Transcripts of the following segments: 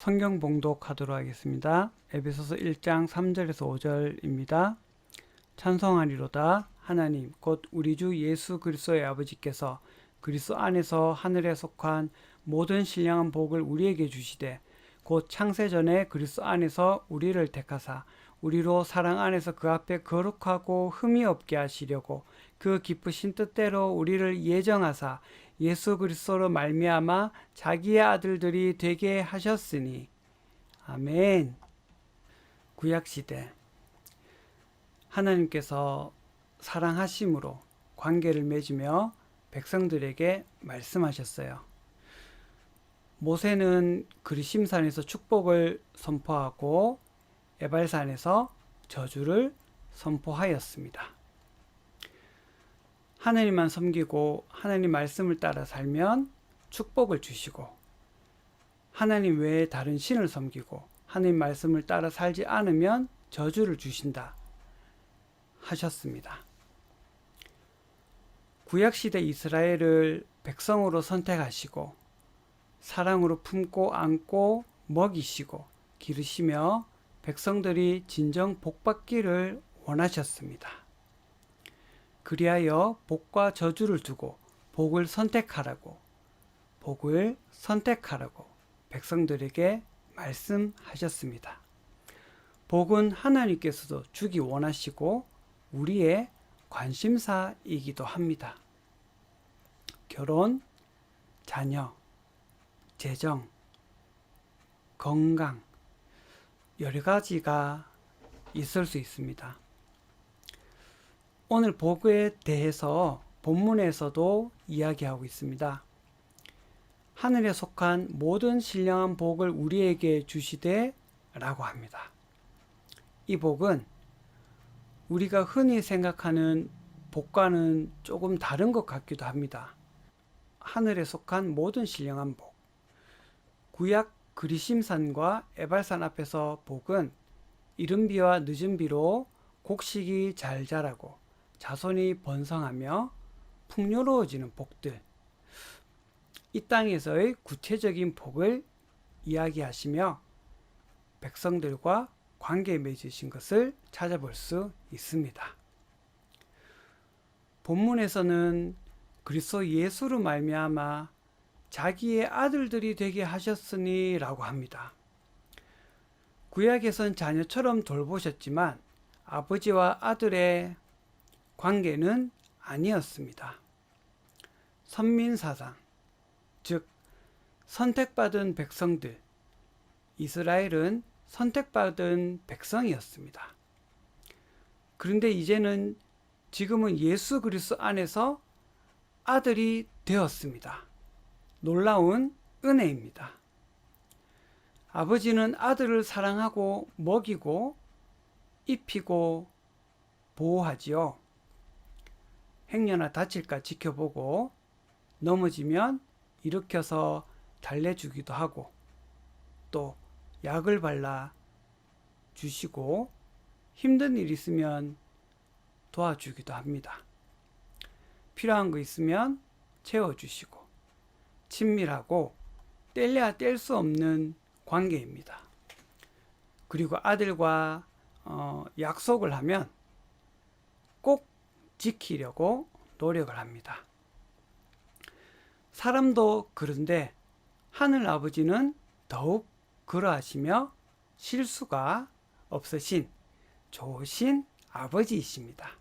성경 봉독하도록 하겠습니다. 에베소서 1장 3절에서 5절입니다. 찬송하리로다. 하나님 곧 우리 주 예수 그리스도의 아버지께서 그리스도 안에서 하늘에 속한 모든 신령한 복을 우리에게 주시되 곧 창세전에 그리스도 안에서 우리를 택하사 우리로 사랑 안에서 그 앞에 거룩하고 흠이 없게 하시려고 그 기쁘신 뜻대로 우리를 예정하사 예수 그리스도로 말미암아 자기의 아들들이 되게 하셨으니. 아멘. 구약시대 하나님께서 사랑하심으로 관계를 맺으며 백성들에게 말씀하셨어요. 모세는 그리심산에서 축복을 선포하고 에발산에서 저주를 선포하였습니다. 하나님만 섬기고 하나님 말씀을 따라 살면 축복을 주시고, 하나님 외에 다른 신을 섬기고 하나님 말씀을 따라 살지 않으면 저주를 주신다 하셨습니다. 구약시대 이스라엘을 백성으로 선택하시고 사랑으로 품고 안고 먹이시고 기르시며 백성들이 진정 복받기를 원하셨습니다. 그리하여 복과 저주를 두고 복을 선택하라고 백성들에게 말씀하셨습니다. 복은 하나님께서도 주기 원하시고 우리의 관심사이기도 합니다. 결혼, 자녀, 재정, 건강, 여러 가지가 있을 수 있습니다. 오늘 복에 대해서 본문에서도 이야기하고 있습니다. 하늘에 속한 모든 신령한 복을 우리에게 주시되 라고 합니다. 이 복은 우리가 흔히 생각하는 복과는 조금 다른 것 같기도 합니다. 하늘에 속한 모든 신령한 복. 구약 그리심산과 에발산 앞에서 복은 이른 비와 늦은 비로 곡식이 잘 자라고 자손이 번성하며 풍요로워지는 복들, 이 땅에서의 구체적인 복을 이야기하시며 백성들과 관계 맺으신 것을 찾아볼 수 있습니다. 본문에서는 그리스도 예수로 말미암아 자기의 아들들이 되게 하셨으니 라고 합니다. 구약에선 자녀처럼 돌보셨지만 아버지와 아들의 관계는 아니었습니다. 선민사상, 즉 선택받은 백성들, 이스라엘은 선택받은 백성이었습니다. 그런데 이제는 지금은 예수 그리스도 안에서 아들이 되었습니다. 놀라운 은혜입니다. 아버지는 아들을 사랑하고 먹이고 입히고 보호하지요. 행여나 다칠까 지켜보고 넘어지면 일으켜서 달래주기도 하고 또 약을 발라 주시고 힘든 일 있으면 도와주기도 합니다. 필요한 거 있으면 채워주시고 친밀하고 뗄래야 뗄 수 없는 관계입니다. 그리고 아들과 약속을 하면 꼭 지키려고 노력을 합니다. 사람도 그런데 하늘 아버지는 더욱 그러하시며 실수가 없으신 좋으신 아버지이십니다.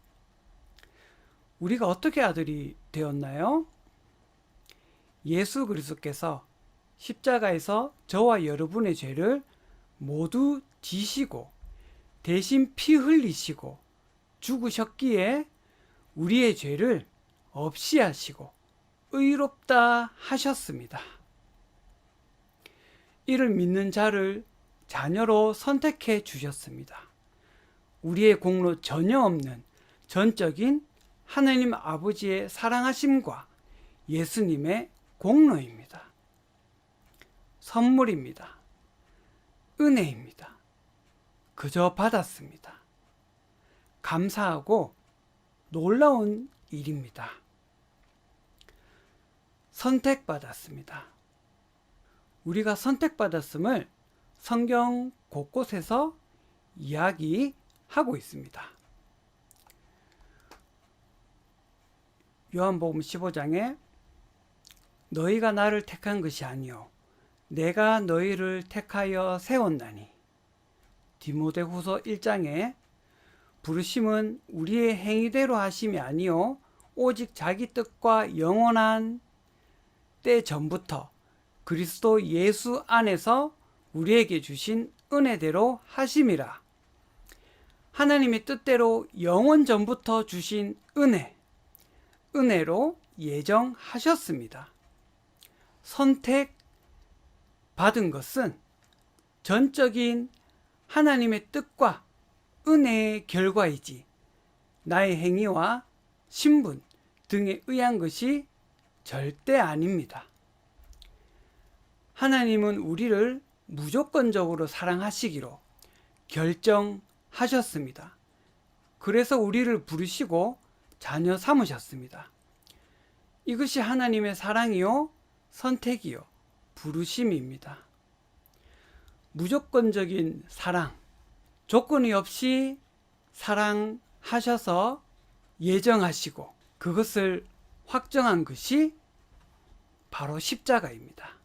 우리가 어떻게 아들이 되었나요? 예수 그리스도께서 십자가에서 저와 여러분의 죄를 모두 지시고 대신 피 흘리시고 죽으셨기에 우리의 죄를 없이 하시고 의롭다 하셨습니다. 이를 믿는 자를 자녀로 선택해 주셨습니다. 우리의 공로 전혀 없는 전적인 하나님 아버지의 사랑하심과 예수님의 공로입니다. 선물입니다. 은혜입니다. 그저 받았습니다. 감사하고 놀라운 일입니다. 선택받았습니다. 우리가 선택받았음을 성경 곳곳에서 이야기하고 있습니다. 요한복음 15장에 너희가 나를 택한 것이 아니요 내가 너희를 택하여 세웠나니, 디모데후서 1장에 부르심은 우리의 행위대로 하심이 아니요 오직 자기 뜻과 영원한 때 전부터 그리스도 예수 안에서 우리에게 주신 은혜대로 하심이라. 하나님의 뜻대로 영원 전부터 주신 은혜로 예정하셨습니다. 선택받은 것은 전적인 하나님의 뜻과 은혜의 결과이지 나의 행위와 신분 등에 의한 것이 절대 아닙니다. 하나님은 우리를 무조건적으로 사랑하시기로 결정하셨습니다. 그래서 우리를 부르시고 자녀 삼으셨습니다. 이것이 하나님의 사랑이요, 선택이요, 부르심입니다. 무조건적인 사랑, 조건이 없이 사랑하셔서 예정하시고 그것을 확정한 것이 바로 십자가입니다.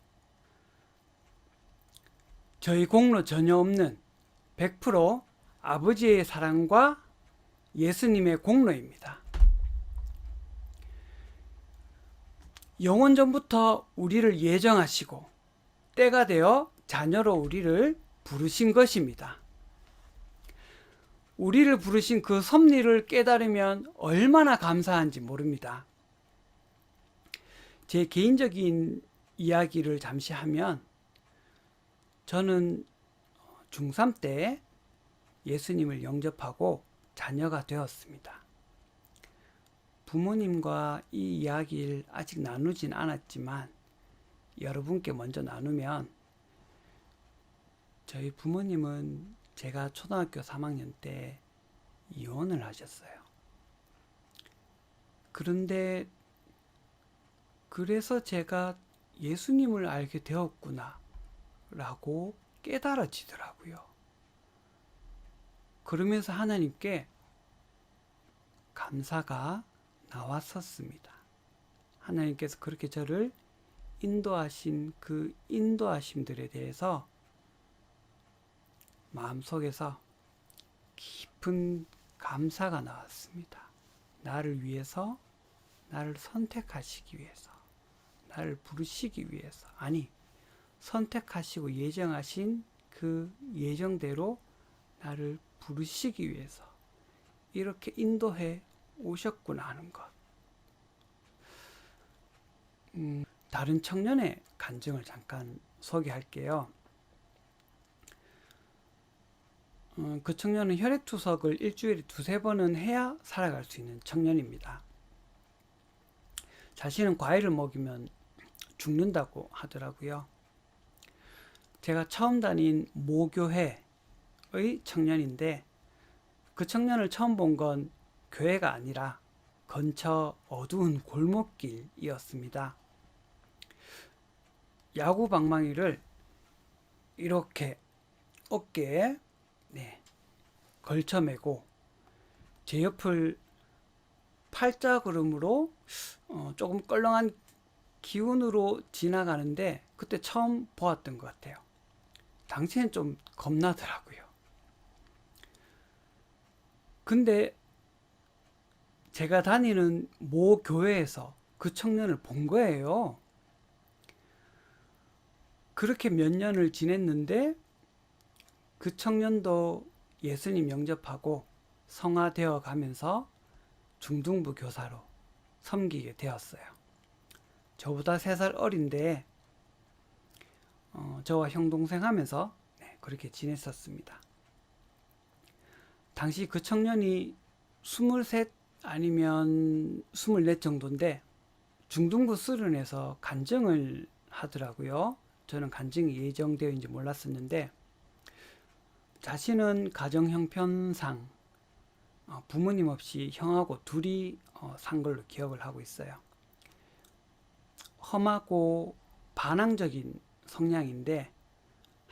저희 공로 전혀 없는 100% 아버지의 사랑과 예수님의 공로입니다. 영원 전부터 우리를 예정하시고 때가 되어 자녀로 우리를 부르신 것입니다. 우리를 부르신 그 섭리를 깨달으면 얼마나 감사한지 모릅니다. 제 개인적인 이야기를 잠시 하면, 저는 중3 때 예수님을 영접하고 자녀가 되었습니다. 부모님과 이 이야기를 아직 나누진 않았지만 여러분께 먼저 나누면, 저희 부모님은 제가 초등학교 3학년 때 이혼을 하셨어요. 그런데 그래서 제가 예수님을 알게 되었구나 라고 깨달아지더라고요. 그러면서 하나님께 감사가 나왔었습니다. 하나님께서 그렇게 저를 인도하신 그 인도하심들에 대해서 마음속에서 깊은 감사가 나왔습니다. 나를 위해서, 나를 선택하시기 위해서, 나를 부르시기 위해서, 아니 선택하시고 예정하신 그 예정대로 나를 부르시기 위해서 이렇게 인도해 오셨구나 하는 것. 다른 청년의 간증을 잠깐 소개할게요. 그 청년은 혈액투석을 일주일에 2-3번은 해야 살아갈 수 있는 청년입니다. 자신은 과일을 먹이면 죽는다고 하더라고요. 제가 처음 다닌 모교회의 청년인데, 그 청년을 처음 본 건 교회가 아니라 근처 어두운 골목길이었습니다. 야구 방망이를 이렇게 어깨에 걸쳐매고 제 옆을 팔자걸음으로 조금 껄렁한 기운으로 지나가는데, 그때 처음 보았던 것 같아요. 당시엔 좀 겁나더라고요. 근데 제가 다니는 모 교회에서 그 청년을 본 거예요. 그렇게 몇 년을 지냈는데 그 청년도 예수님 영접하고 성화되어 가면서 중등부 교사로 섬기게 되었어요. 저보다 3살 어린데 저와 형동생 하면서 그렇게 지냈었습니다. 당시 그 청년이 23 아니면 24 정도인데 중등부 수련회에서 간증을 하더라고요. 저는 간증이 예정되어 있는지 몰랐었는데, 자신은 가정 형편상 부모님 없이 형하고 둘이 산 걸로 기억을 하고 있어요. 험하고 반항적인 성향인데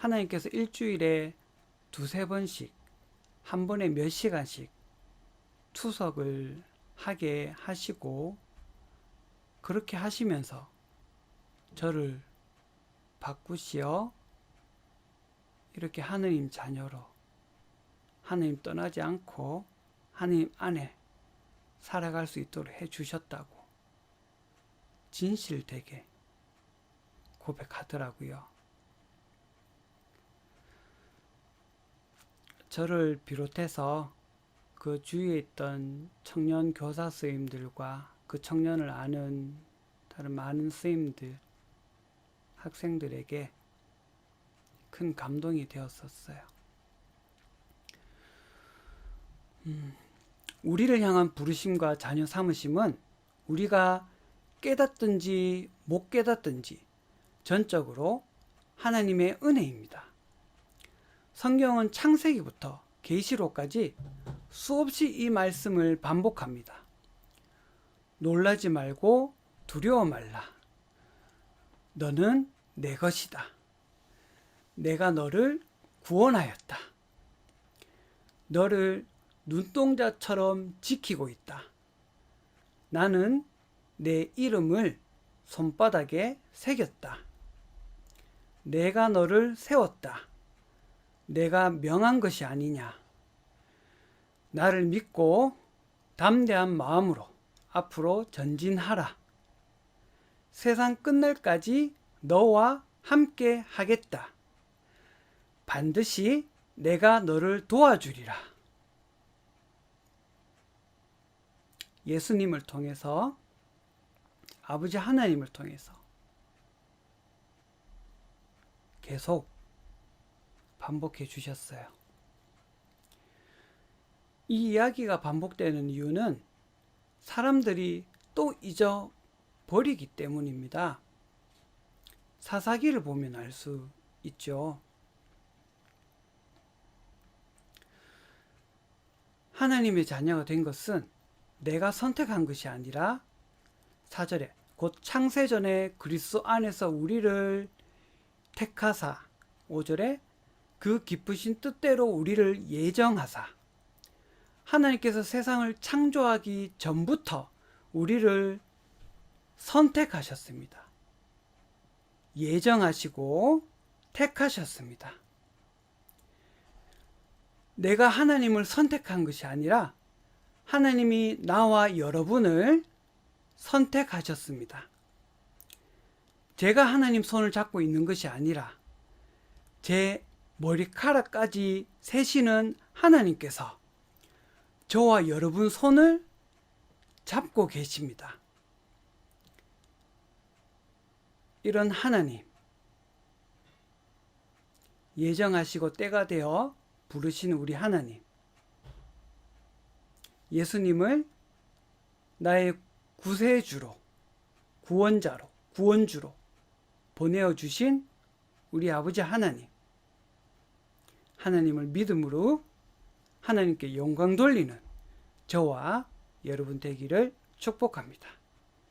하나님께서 일주일에 두세 번씩 한 번에 몇 시간씩 투석을 하게 하시고 그렇게 하시면서 저를 바꾸시어 이렇게 하느님 자녀로 하느님 떠나지 않고 하느님 안에 살아갈 수 있도록 해주셨다고 진실되게 고백하더라고요. 저를 비롯해서 그 주위에 있던 청년 교사 스님들과 그 청년을 아는 다른 많은 스님들, 학생들에게 큰 감동이 되었었어요. 우리를 향한 부르심과 자녀 삼으심은 우리가 깨닫든지 못 깨닫든지 전적으로 하나님의 은혜입니다. 성경은 창세기부터 계시록까지 수없이 이 말씀을 반복합니다. 놀라지 말고 두려워 말라. 너는 내 것이다. 내가 너를 구원하였다. 너를 눈동자처럼 지키고 있다. 나는 내 이름을 손바닥에 새겼다. 내가 너를 세웠다. 내가 명한 것이 아니냐. 나를 믿고 담대한 마음으로 앞으로 전진하라. 세상 끝날까지 너와 함께 하겠다. 반드시 내가 너를 도와주리라. 예수님을 통해서, 아버지 하나님을 통해서 계속 반복해 주셨어요. 이 이야기가 반복되는 이유는 사람들이 또 잊어버리기 때문입니다. 사사기를 보면 알 수 있죠. 하나님의 자녀가 된 것은 내가 선택한 것이 아니라 4절에 곧 창세전에 그리스도 안에서 우리를 택하사 5절에 그 기쁘신 뜻대로 우리를 예정하사 하나님께서 세상을 창조하기 전부터 우리를 선택하셨습니다. 예정하시고 택하셨습니다. 내가 하나님을 선택한 것이 아니라 하나님이 나와 여러분을 선택하셨습니다. 제가 하나님 손을 잡고 있는 것이 아니라 제 머리카락까지 세시는 하나님께서 저와 여러분 손을 잡고 계십니다. 이런 하나님, 예정하시고 때가 되어 부르신 우리 하나님, 예수님을 나의 구세주로, 구원자로, 구원주로 보내어 주신 우리 아버지 하나님, 하나님을 믿음으로 하나님께 영광 돌리는 저와 여러분 되기를 축복합니다.